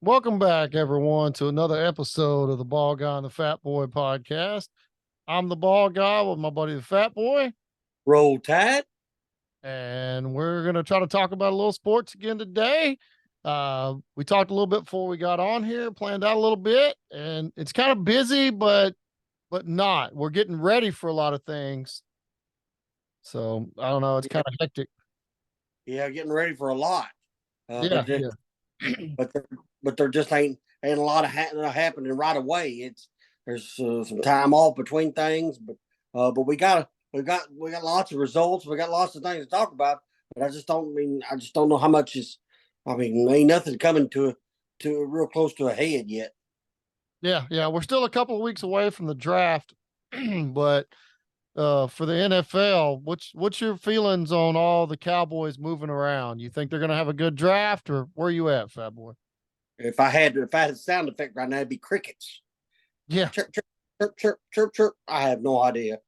Welcome back, everyone, to another episode of the Ball Guy and the Fat Boy podcast. I'm the Ball Guy with my buddy, the Fat Boy, Roll Tide. and we're going to try to talk about a little sports again today. We talked a little bit before we got on here, planned out a little bit, and it's kind of busy, but not. We're getting ready for a lot of things. So I don't know. It's kind of hectic. Yeah, getting ready for a lot. Yeah, yeah. But there, but there just ain't a lot of happening right away. There's some time off between things, but we got lots of results. We got lots of things to talk about. But I just don't know how much is. I mean, ain't nothing coming to real close to a head yet. Yeah, yeah. We're still a couple of weeks away from the draft, but for the NFL, what's your feelings on all the Cowboys moving around? You think they're going to have a good draft, or where you at, Fat Boy? If I had a sound effect right now, it'd be crickets. Yeah, Chirp chirp chirp chirp chirp chirp. I have no idea.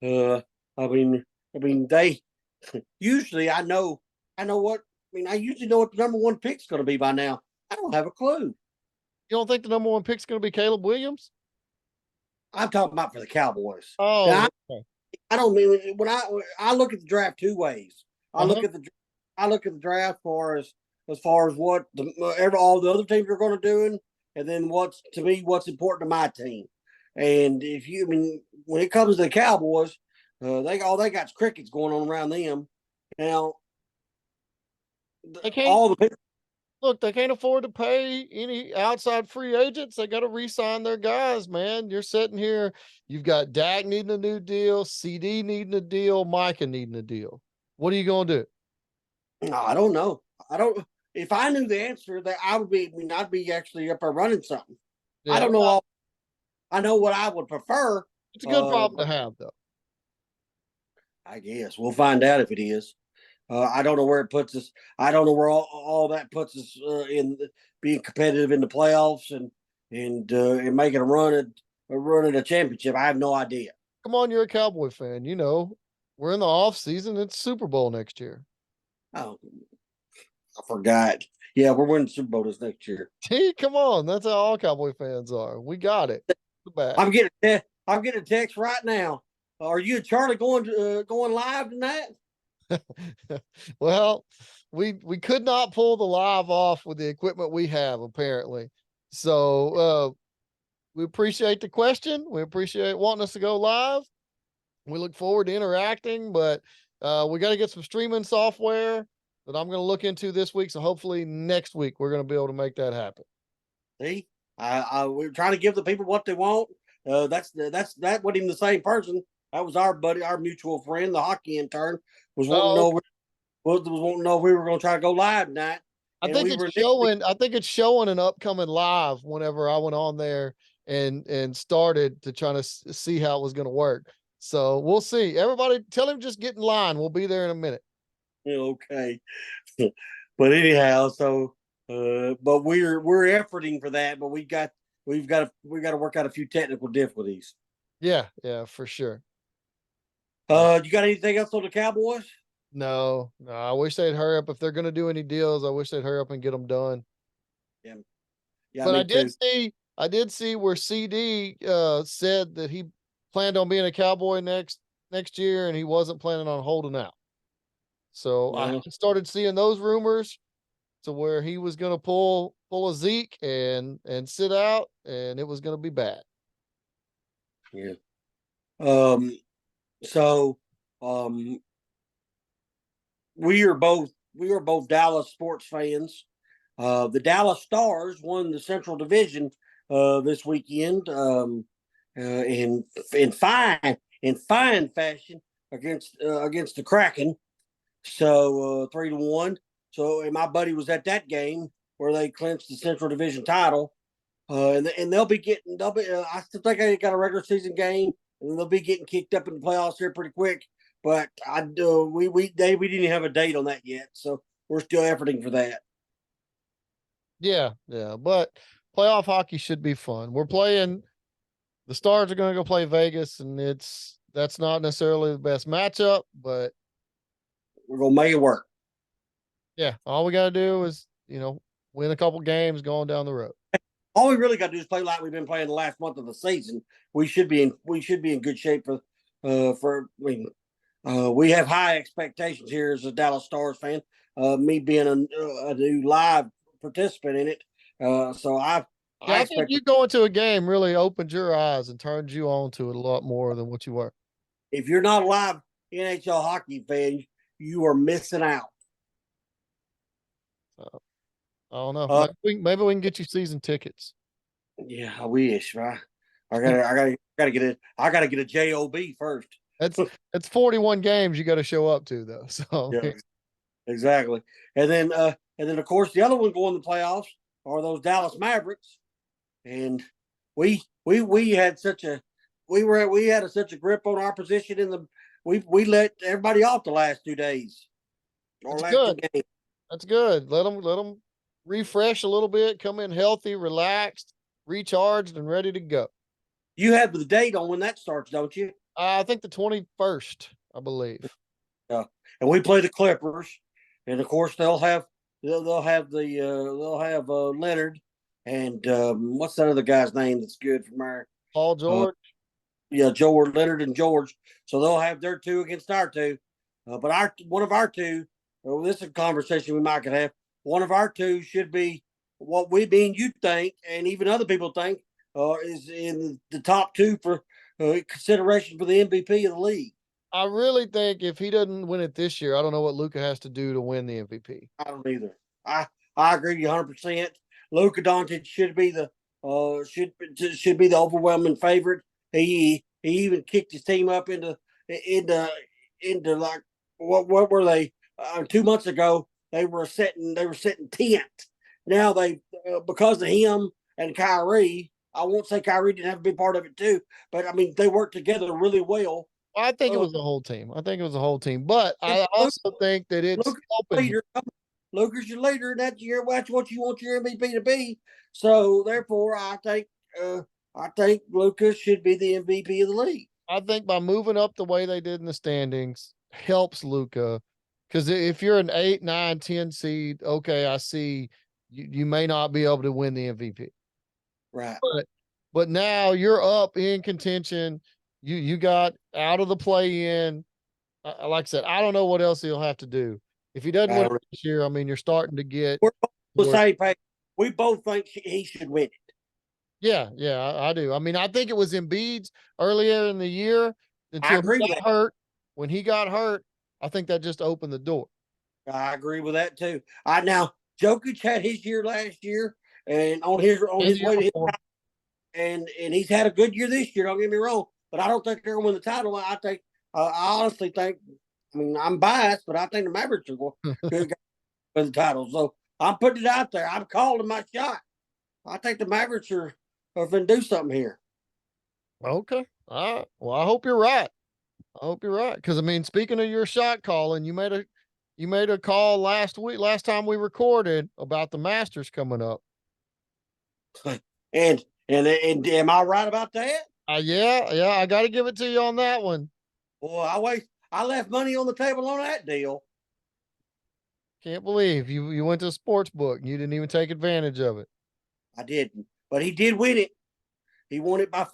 Uh, I mean, they usually I know what I usually know what the number one pick's going to be by now. I don't have a clue. you don't think the number one pick's going to be Caleb Williams? I'm talking about for the Cowboys. Oh, Now, okay. I don't mean when I look at the draft two ways. I Uh-huh. look at the I look at the draft as far as what all the other teams are going to do, and then what's important to my team. And if you I mean when it comes to the Cowboys, they got crickets going on around them. Now They can't all the look. They can't afford to pay any outside free agents. They got to re-sign their guys, man. You're sitting here. You've got Dak needing a new deal, CD needing a deal, Micah needing a deal. What are you going to do? No, I don't know. I don't. If I knew the answer, that I would be. I mean, I'd be actually up there running something. I Yeah, don't know all. I know what I would prefer. it's a good problem to But have, though. I guess we'll find out if it is. I don't know where it puts us. I don't know where all that puts us in being competitive in the playoffs and making a run at a championship. I have no idea. Come on, you're a Cowboy fan. You know, we're in the off season. It's Super Bowl next year. Oh, I forgot. Yeah, we're winning Super Bowl this next year. Gee, come on. That's how all Cowboy fans are. We got it. The back. I'm getting a text right now. Are you and Charlie going live tonight? Well, we could not pull the live off with the equipment we have, apparently. So we appreciate the question. We appreciate wanting us to go live. We look forward to interacting, but we got to get some streaming software that I'm going to look into this week. So hopefully next week we're going to be able to make that happen. See, we're trying to give the people what they want. That wasn't even the same person. That was our buddy, our mutual friend, the hockey intern, was wanting to Oh, know was wanting to know if we were going to try to go live tonight, I and think we it's were showing. I think it's showing an upcoming live whenever I went on there and started to try to see how it was going to work. So we'll see. Everybody, tell him just get in line. We'll be there in a minute. okay. But anyhow, but we're efforting for that, but we got to work out a few technical difficulties. Yeah, yeah, for sure. You got anything else on the Cowboys? No, no. I wish they'd hurry up. If they're going to do any deals, I wish they'd hurry up and get them done. Yeah, yeah, But me too. I did see where CD said that he planned on being a Cowboy next year, and he wasn't planning on holding out. So I Well, started seeing those rumors to where he was going to pull a Zeke and sit out, and it was going to be bad. yeah. Um. So, um, we are both Dallas sports fans. The Dallas Stars won the Central Division this weekend in fine fashion against the Kraken. So 3-1. So and my buddy was at that game where they clinched the Central Division title. And they'll be getting they'll be. I still think they got a regular season game, and they'll be getting kicked up in the playoffs here pretty quick. But I we didn't have a date on that yet, so we're still efforting for that. Yeah, yeah. But playoff hockey should be fun. We're playing the Stars are going to go play Vegas, and that's not necessarily the best matchup, but We're gonna make it work. yeah, all we got to do is win a couple games going down the road. All we really got to do is play like we've been playing the last month of the season. We should be in good shape for. We have high expectations here as a Dallas Stars fan. Me being a new live participant in it, so Yeah, I I think expect you going to a game really opened your eyes and turned you on to it a lot more than what you were. if you're not a live NHL hockey fan, you are missing out. So, I don't know. Uh, Maybe we can get you season tickets. yeah, I wish. Right? I gotta get a job first. It's 41 games you got to show up to though. So Yeah, exactly. And then of course the other one going to the playoffs are those Dallas Mavericks, and we had such a we had such a grip on our position in the we let everybody off the last 2 days or that's last two good. games. That's good. Let them refresh a little bit, come in healthy, relaxed, recharged, and ready to go. You have the date on when that starts, don't you? I think the 21st, I believe. Yeah. And we play the Clippers, and of course they'll have Leonard and what's that other guy's name that's good from our Paul uh, George. yeah, George Leonard and George. So they'll have their two against our two. But our one of our two, this is a conversation we might could have. One of our two should be what we mean you think, and even other people think, is in the top two for consideration for the MVP of the league. I really think if he doesn't win it this year, I don't know what Luca has to do to win the MVP. I don't either. I agree with you 100%. Luka Doncic should be the overwhelming favorite. He even kicked his team up into into like what were they 2 months ago? They were setting 10th. Now they because of him and Kyrie. I won't say Kyrie didn't have a big part of it too, but I mean they worked together really well. I think it Uh, was the whole team. I think it was the whole team, but I also think that it's Luka's helping him. leader. Luka's your leader. That's what you want your MVP to be. So therefore, I think Lucas should be the MVP of the league. I think by moving up the way they did in the standings helps Luca. Because if you're an 8, 9, 10 seed, okay, I see you may not be able to win the MVP. Right. But now you're up in contention. You got out of the play in. Like I said, I don't know what else he'll have to do. If he doesn't win it this year, I mean, you're starting to get. We're both the more- same page. We both think he should win it. Yeah, I do. I mean, I think it was Embiid's earlier in the year I until agree he with got that. hurt. When he got hurt, I think that just opened the door. I agree with that too. I now Jokic had his year last year, and on his way to his and he's had a good year this year. Don't get me wrong, but I don't think they're going to win the title. I honestly think. I mean, I'm biased, but I think the Mavericks are going to win the title. So I'm putting it out there. I'm calling my shot. I think the Mavericks are going to do something here. Okay. All right. Well, I hope you're right. I hope you're right. Because I mean, speaking of your shot calling, you made a call last time we recorded about the Masters coming up. And am I right about that? Yeah, I got to give it to you on that one. Boy, I left money on the table on that deal. Can't believe you went to a sports book and you didn't even take advantage of it. I didn't, but he did win it. He won it by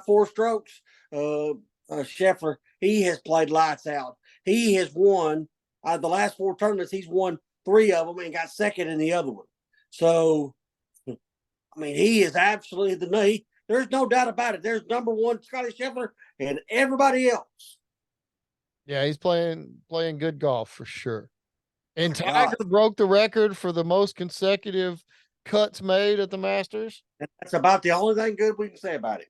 4 strokes. Scheffler, he has played lights out. He has won the last 4 tournaments. He's won 3 of them and got second in the other one. So, I mean, he is absolutely there's no doubt about it. There's number one Scotty Scheffler and everybody else. Yeah, he's playing good golf for sure. And My Tiger God. broke the record for the most consecutive cuts made at the Masters. And that's about the only thing good we can say about it.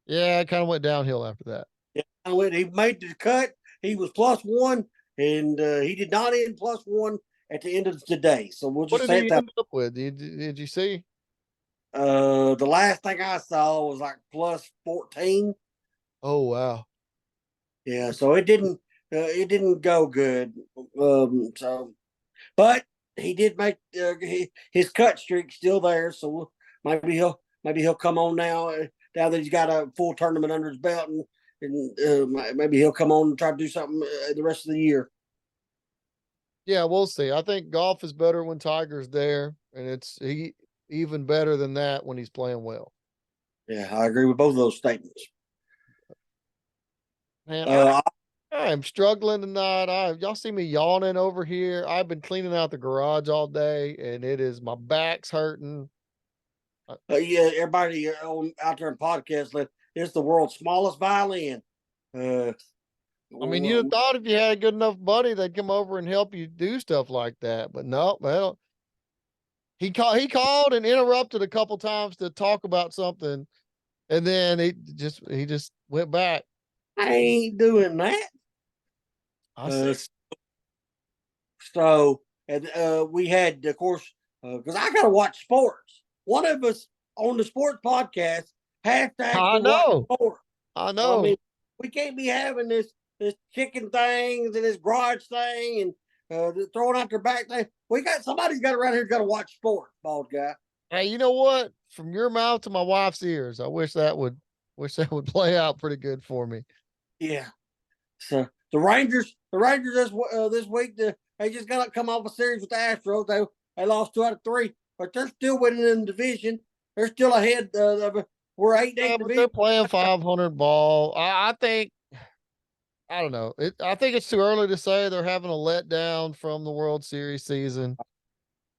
Yeah, it kind of went downhill after that. Yeah, when he made the cut, he was +1, and he did not end +1 at the end of the day. So we'll What just did say he it that. end up with? Did you see? The last thing I saw was like +14. Oh wow. Yeah, so it didn't go good. So, but he did make his cut streak still there. So maybe he'll come on now that he's got a full tournament under his belt, and maybe he'll come on and try to do something the rest of the year. Yeah, we'll see. I think golf is better when Tiger's there, and he even better than that when he's playing well. Yeah, I agree with both of those statements. Man, Uh, I am struggling tonight. Y'all see me yawning over here. I've been cleaning out the garage all day, and it is my back's hurting. yeah, everybody out there in podcast land, it's the world's smallest violin. Uh, I mean, you'd have w- thought if you had a good enough buddy, they'd come over and help you do stuff like that. But no, well, he called and interrupted a couple times to talk about something, and then he just went back. I ain't doing that. I Uh, see. so, and we had, of course, because I got to watch sports. One of us on the sports podcast has to I actually watch know. sports. I So, I know. mean, we can't be having this chicken things and this garage thing and throwing out their back thing. We got somebody's got around here got to watch sports, bald guy. Hey, you know what? From your mouth to my wife's ears, I wish that would play out pretty good for me. Yeah. So the Rangers this week, they just got to come off a series with the Astros. They lost 2 out of 3, but they're still winning in the division. They're still ahead. We're 8-8 But they're division. playing 500 ball. I think I don't know. I think it's too early to say they're having a letdown from the World Series season.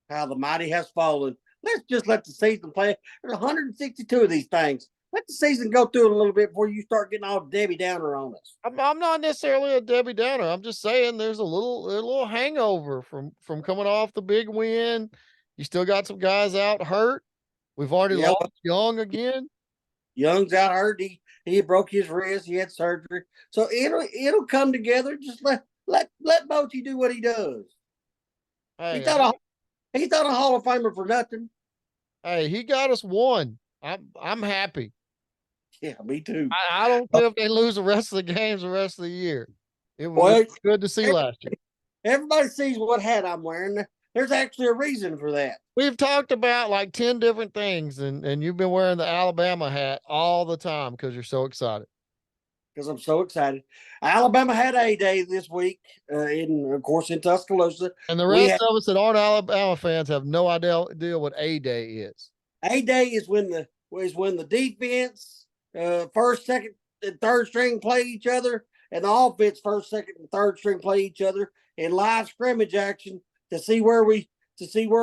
How the mighty has fallen. Let's just let the season play. There's 162 of these things. Let the season go through it a little bit before you start getting all Debbie Downer on us. I'm not necessarily a Debbie Downer. I'm just saying there's a little hangover from coming off the big win. You still got some guys out hurt. We've already Yeah, lost Young again. Young's out hurt. He broke his wrist. He had surgery. So it'll come together. Just let Bochy do what he does. Hey, He's not he's not a Hall of Famer for nothing. he got us one. I'm happy. Yeah, me too. I don't care if they lose the rest of the games the rest of the year. It was Well, good to see last year. everybody sees what hat I'm wearing. There's actually a reason for that. We've talked about like 10 different things, and you've been wearing the Alabama hat all the time because you're so excited. Because I'm so excited. Alabama had A Day this week, of course in Tuscaloosa. And the We rest had of us that aren't Alabama fans have no idea what A Day is. A Day is when the defense, first, second, and third string play each other, and the offense first, second, and third string play each other in live scrimmage action to see where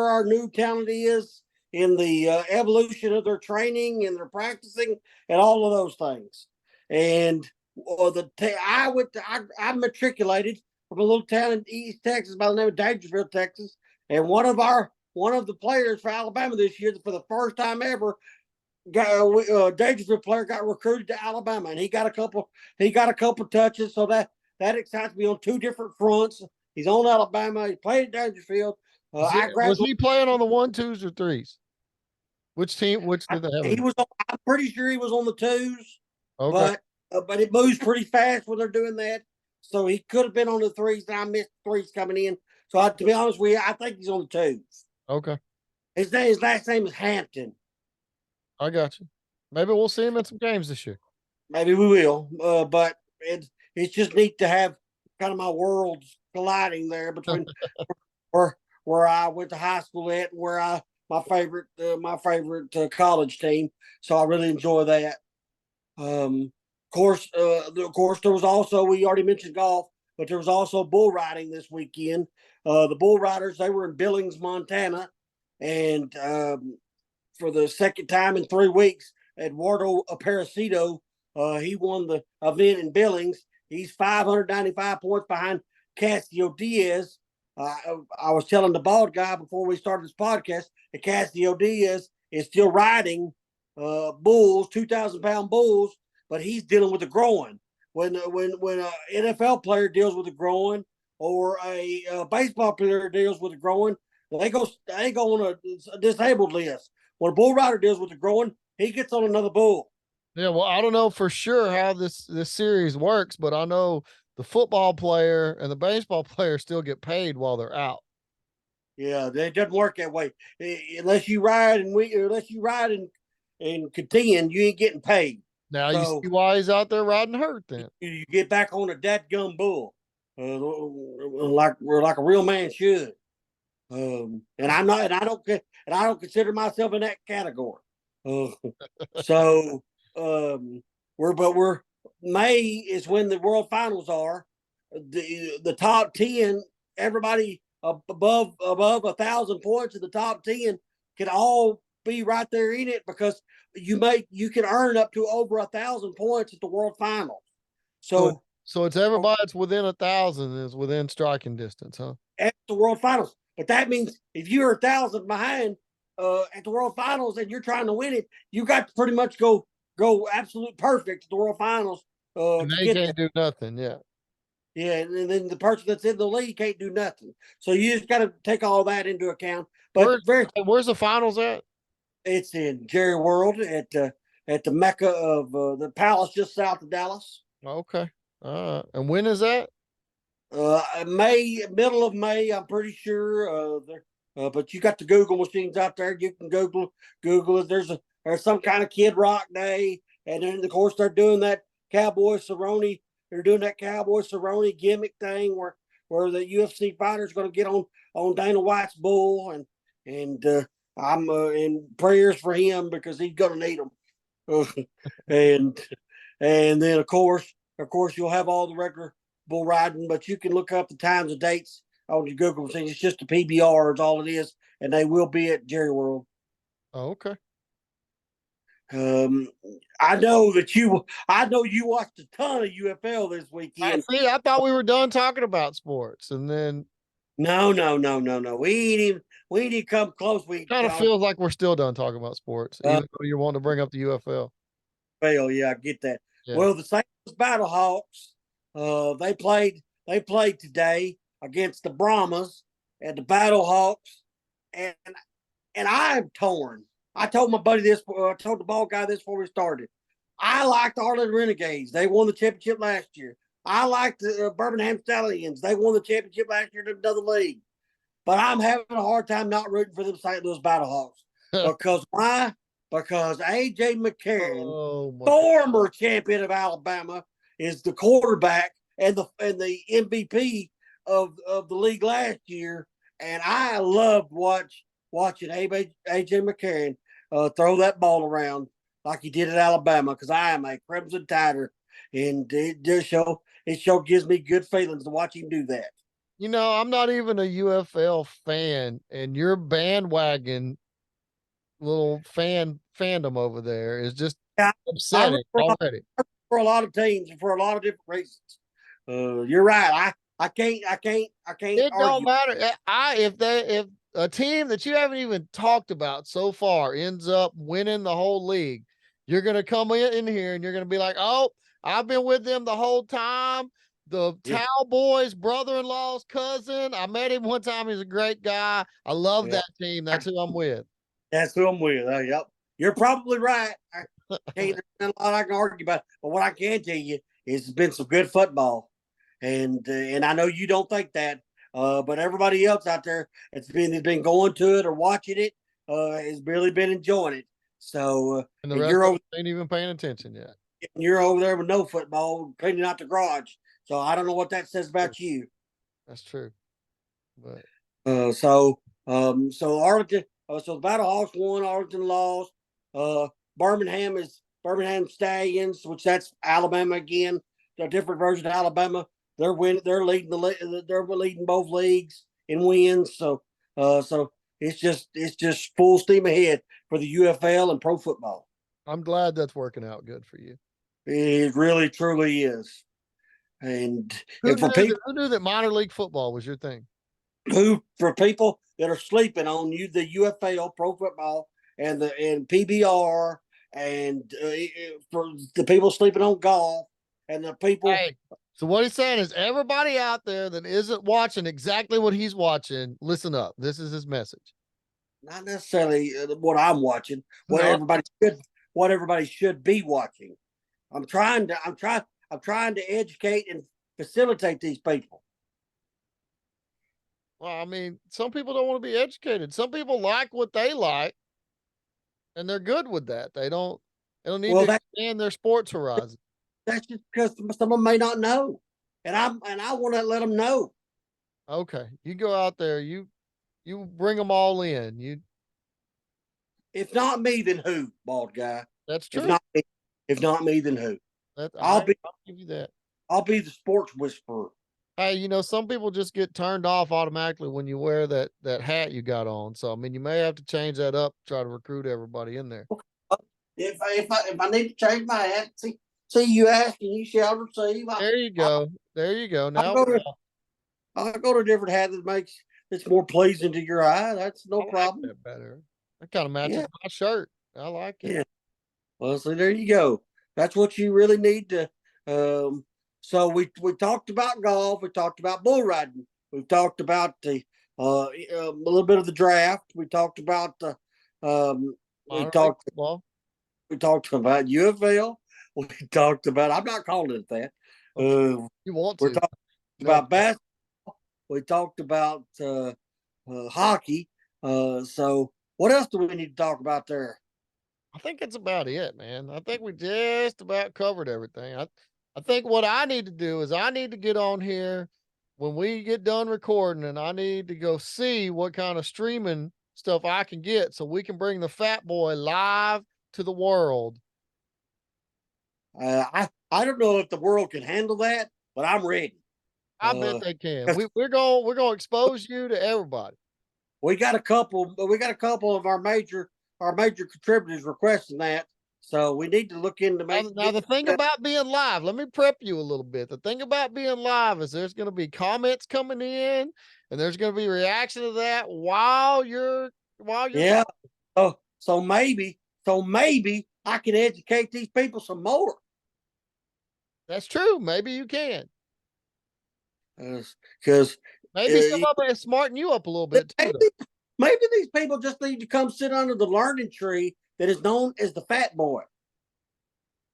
our new talent is in the evolution of their training and their practicing and all of those things. And I matriculated from a little town in East Texas by the name of Dangersville, Texas, and one of the players for Alabama this year, for the first time ever, Dangersville player got recruited to Alabama, and he got a couple touches. So that excites me on 2 different fronts. He's on Alabama. He played at Dangersville. I Was graduated. he playing on the 1, 2s, or 3s? Which team? Which did they have? He was. I'm pretty sure he was on the 2s, Okay. but it moves pretty fast when they're doing that. So he could have been on the 3s, and I missed 3s coming in. So to be honest with you, I think he's on the 2s. Okay. His last name is Hampton. I got you. Maybe we'll see him in some games this year. Maybe we will, but it's just neat to have kind of my worlds colliding there between where I went to high school at and where I my favorite college team. So I really enjoy that. Of course, there was also, we already mentioned golf, but there was also bull riding this weekend. The bull riders, they were in Billings, Montana, and for the second time in 3 weeks, Eduardo Aparecido, he won the event in Billings. He's 595 points behind Casio Diaz. I was telling the bald guy before we started this podcast that Casio Diaz is still riding bulls, 2,000-pound bulls, but he's dealing with the groin. When an NFL player deals with the groin, or a baseball player deals with the groin, they go on a disabled list. When a bull rider deals with the groin, he gets on another bull. Yeah, well, I don't know for sure how this series works, but I know the football player and the baseball player still get paid while they're out. Yeah, it doesn't work that way. Unless you ride and contend, you ain't getting paid. Now you So see why he's out there riding hurt then. you get back on a dadgum bull. like a real man should. And I'm not, and I don't consider myself in that category. Uh, so we're May is when the World Finals are. The top 10, everybody above 1,000 points in the top 10 can all be right there in it, because you can earn up to over 1,000 points at the World Finals. So So so it's everybody that's within 1,000 is within striking distance, huh? at the World Finals. But that means if you're 1,000 behind at the World Finals and you're trying to win it, you got to pretty much go absolute perfect at the World Finals And to they get can't there. do nothing. Yeah. Yeah, and then the person that's in the league can't do nothing. So you just got to take all that into account. But Where's the finals at? it's in Jerry World at the Mecca of the Palace just south of Dallas. Okay. All right. And when is that? May, middle of May, I'm pretty sure. But you got the Google machines out there. You can Google it. There's some kind of Kid Rock Day, and then of course they're doing that Cowboy Cerrone. They're doing that Cowboy Cerrone gimmick thing where the UFC fighter's going to get on Dana White's bull, and I'm in prayers for him because he's going to need them. and and then of course you'll have all the regular bull riding, but you can look up the times and dates on your Google machine. It's just a PBR is all it is, and they will be at Jerry World. Oh, okay. Um, I know you watched a ton of UFL this weekend. I thought we were done talking about sports, and then No, no, no, no, no. We ain't even come close. We kind of feels like we're still done talking about sports, uh, even though you're wanting to bring up the UFL. fail. Yeah, I get that. Yeah. Well, the St. Louis Battlehawks, they played today against the Brahmas and the Battlehawks, and I'm torn. I told my buddy this. I told the ball guy this before we started. I liked the Arlington Renegades. They won the championship last year. I liked the Birmingham Stallions. They won the championship last year in another league. But I'm having a hard time not rooting for the St. Louis Battlehawks. Because why? Because A.J. McCarron, Oh my God. former champion of Alabama, is the quarterback and the MVP of the league last year. And I loved watching A.J. McCarron throw that ball around like he did at Alabama, because I am a Crimson Tider, and it sure gives me good feelings to watch him do that. I'm not even a UFL fan, and your bandwagon little fandom over there is just Yeah, I root upsetting already. for a lot of teams and for a lot of different reasons. You're right. I can't It don't argue. matter. If a team that you haven't even talked about so far ends up winning the whole league, you're gonna come in here and you're gonna be like, "Oh, I've been with them the whole time." The Yeah, Cowboys' brother-in-law's cousin. I met him one time. He's a great guy. I love yeah, that team. That's who I'm with. that's who I'm with. Yep, you're probably right. I can't. There's a lot I can argue about, but what I can tell you is it's been some good football, and I know you don't think that, but everybody else out there that's been going to it or watching it has really been enjoying it. So And the and rest you're of over us ain't even paying attention yet. you're over there with no football, cleaning out the garage. So I don't know what that says True. about you. That's true. But So Arlington, so the Battlehawks won, Arlington lost. Uh, Birmingham Stallions, which that's Alabama again, a different version of Alabama. They're leading they're leading both leagues in wins. So it's just full steam ahead for the UFL and pro football. I'm glad that's working out good for you. It really truly is. And Who and knew for people who knew that minor league football was your thing? that are sleeping on the UFL pro football and PBR, and for the people sleeping on golf, and the people Hey, so what he's saying is everybody out there that isn't watching exactly what he's watching, listen up. This is his message. not necessarily what I'm watching, No, what everybody should be watching. I'm trying to educate and facilitate these people. well, I mean, some people don't want to be educated. Some people like what they like, and they're good with that. They don't need Well, to expand their sports horizon. that's just because some of them may not know. and I want to let them know. Okay, you go out there, you bring them all in. If not me, then who? Bald guy. That's If true. not me, if not me, then who? That I'll be I'll give you that. I'll be the sports whisperer. Hey, some people just get turned off automatically when you wear that hat you got on. So I mean, you may have to change that up, try to recruit everybody in there. If I need to change my hat, see you ask and you shall receive. There you go. There you go. I'll Now go to I'll go to a different hat that's more pleasing to your eye. That's no I like problem. that better. That kind of matches Yeah, my shirt. I like it. yeah. Well, see, there you go. That's what you really need to. Um, so we talked about golf. We talked about bull riding. We've talked about a little bit of the draft. We talked about the. We Minor league talked. football. We talked about UFL. We talked about. I'm not calling it that. Okay. Uh, You want we're to? talking No, about basketball. We talked about hockey. So what else do we need to talk about there? I think it's about it, man. I think we just about covered everything. I think what I need to do is I need to get on here when we get done recording, and I need to go see what kind of streaming stuff I can get so we can bring the Fat Boy live to the world. I don't know if the world can handle that, but I'm ready. I bet Uh, they can. We're gonna expose you to everybody. we got a couple. We got a couple of our major contributors requesting that, so we need to look into Now the thing about being live, let me prep you a little bit. The thing about being live is there's going to be comments coming in, and there's going to be reaction to that while you're Yeah. talking. So maybe I can educate these people some more. That's true. Maybe you can. Because Maybe some uh, of it is smarten you up a little bit too, though. maybe maybe these people just need to come sit under the learning tree that is known as the Fat Boy.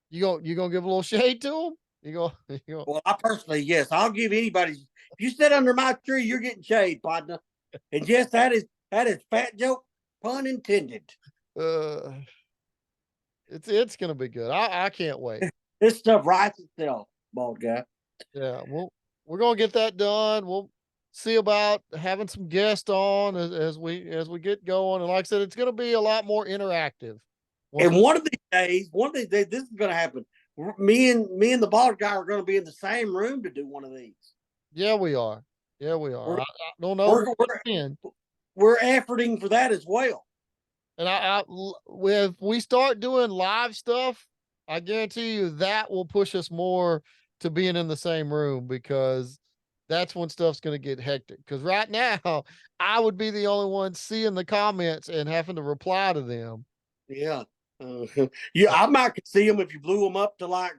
You gonna give a little shade to them? You go. You go. Well, I personally, yes, I'll give anybody. If you sit under my tree, you're getting shade, partner. And yes, that is fat joke, pun intended. Uh, it's gonna be good. I can't wait. This stuff writes itself, bald guy. Yeah, we're gonna get that done. We'll see about having some guests on as we get going. And like I said, it's gonna be a lot more interactive. Once And we one of these days, this is going to happen. Me and the bald guy are going to be in the same room to do one of these. Yeah, we are. Yeah, we are. We're I don't know we're when. we're efforting for that as well. And if we start doing live stuff, I guarantee you that will push us more to being in the same room because that's when stuff's going to get hectic. Because right now, I would be the only one seeing the comments and having to reply to them. Yeah, uh, yeah. I might could see them if you blew them up to like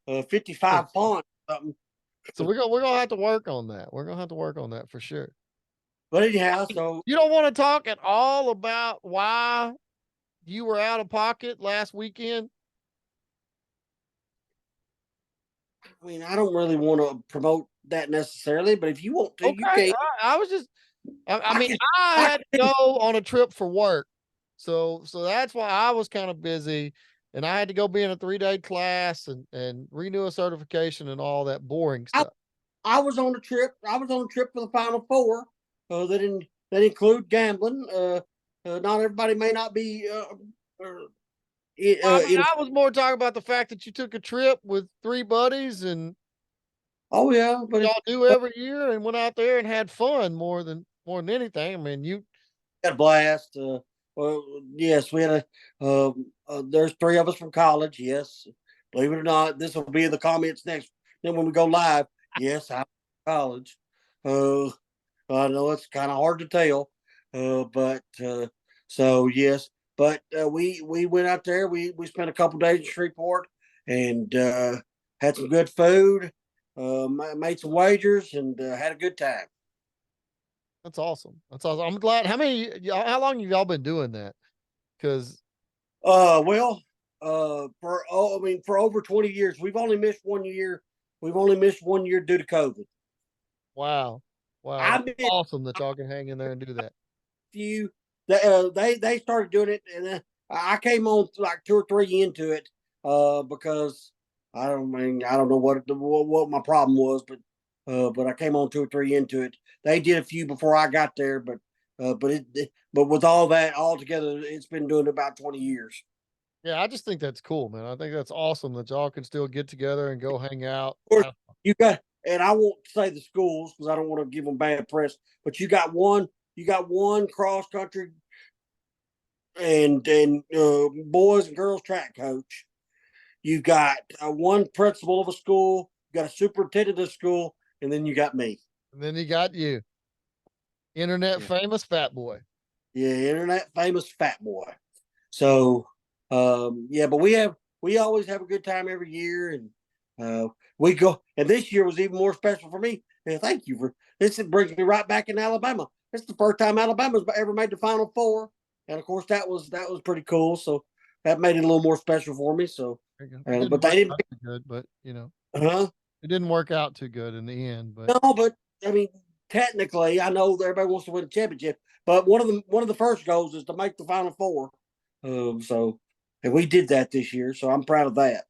55 font or something. So we're gonna have to work on that. We're gonna have to work on that for sure. But anyhow, so You don't want to talk at all about why you were out of pocket last weekend? I mean, I don't really want to promote that necessarily, but if you want to, you Okay, can. I was just I I mean, can. I I had to can. go on a trip for work. So that's why I was kind of busy, and I had to go be in a 3-day class and renew a certification and all that boring I, stuff. I was on a trip. I was on a trip for the Final Four. That include gambling. Not everybody may not be Well, I mean, in. I was more talking about the fact that you took a trip with 3 buddies and Oh yeah, y'all do every year and went out there and had fun more than anything. I mean, you had a blast. Well, yes, we had there's three of us from college. Yes, believe it or not, this will be in the comments next. Then when we go live, yes, I'm college. Uh, I know it's kind of hard to tell, but so yes, but we went out there. We spent a couple days in Shreveport and had some good food. Made some wagers and had a good time. that's awesome. That's awesome. I'm glad. How long have y'all been doing that? Because Well, for over 20 years, we've only missed 1 year. We've only missed 1 year due to COVID. wow, wow, I that's missed awesome that y'all can hang in there and do that. a few. They started doing it, and I came on like 2 or 3 into it because I don't know what my problem was, but but I came on 2 or 3 into it. They did a few before I got there, but with all that all together, it's been doing about 20 years. Yeah, I just think that's cool, man. I think that's awesome that y'all can still get together and go hang out. Of course, you got, and I won't say the schools because I don't want to give them bad press, but you got one cross country and boys and girls track coach. You got one principal of a school, you got a superintendent of school, and then you got me. And then you got you, internet Yeah, famous fat boy. yeah, internet famous fat boy. So, yeah, but we always have a good time every year, and we go. And this year was even more special for me. And thank you for this. It brings me right back in Alabama. It's the first time Alabama's ever made the Final Four, and of course that was pretty cool. So that made it a little more special for me. So, There you go. It didn't but they work didn't. out too good, but Huh? it didn't work out too good in the end. But No, but I mean, technically, I know everybody wants to win a championship, but one of the first goals is to make the Final Four. So, and we did that this year, so I'm proud of that.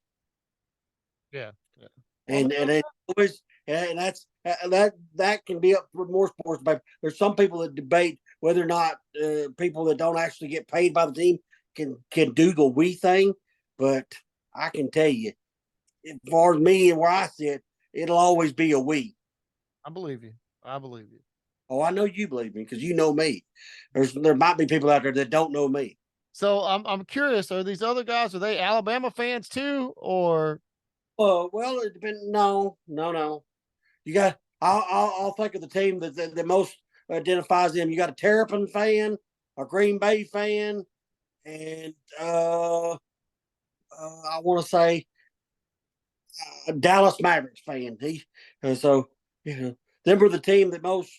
yeah, yeah. Well, And it always, and that can be up for more sports. But there's some people that debate whether or not people that don't actually get paid by the team can do the we thing. But I can tell you, as far as me and where I sit, it'll always be a we. I believe you. I believe you. Oh, I know you believe me because you know me. There might be people out there that don't know me. So I'm curious. Are these other guys? Are they Alabama fans too, or Well, it depends. No, no, no. You got. I'll think of the team that most identifies them. You got a Terrapin fan, a Green Bay fan, and I want to say a Dallas Mavericks fan. So you know them were the team that most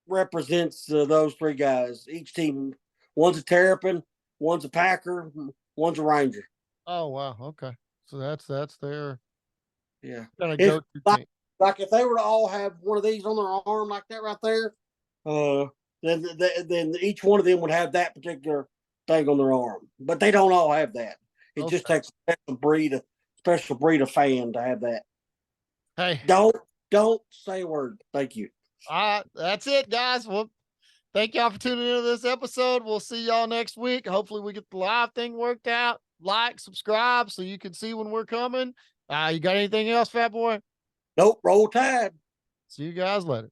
represents those three guys. Each team, one's a Terrapin, one's a Packer, one's a Ranger. oh wow, okay. So that's their Yeah, kind of if go to like, team. like if they were to all have one of these on their arm like that right there, uh, then each one of them would have that particular thing on their arm. But they don't all have that. It just Okay. takes a special breed of fan to have that. Hey, Don't don't say a word. Thank you. that's it, guys. Well, thank y'all for tuning into this episode. We'll see y'all next week. Hopefully, we get the live thing worked out. Like, subscribe, so you can see when we're coming. You got anything else, Fat Boy? Nope. Roll Tide. See you guys later.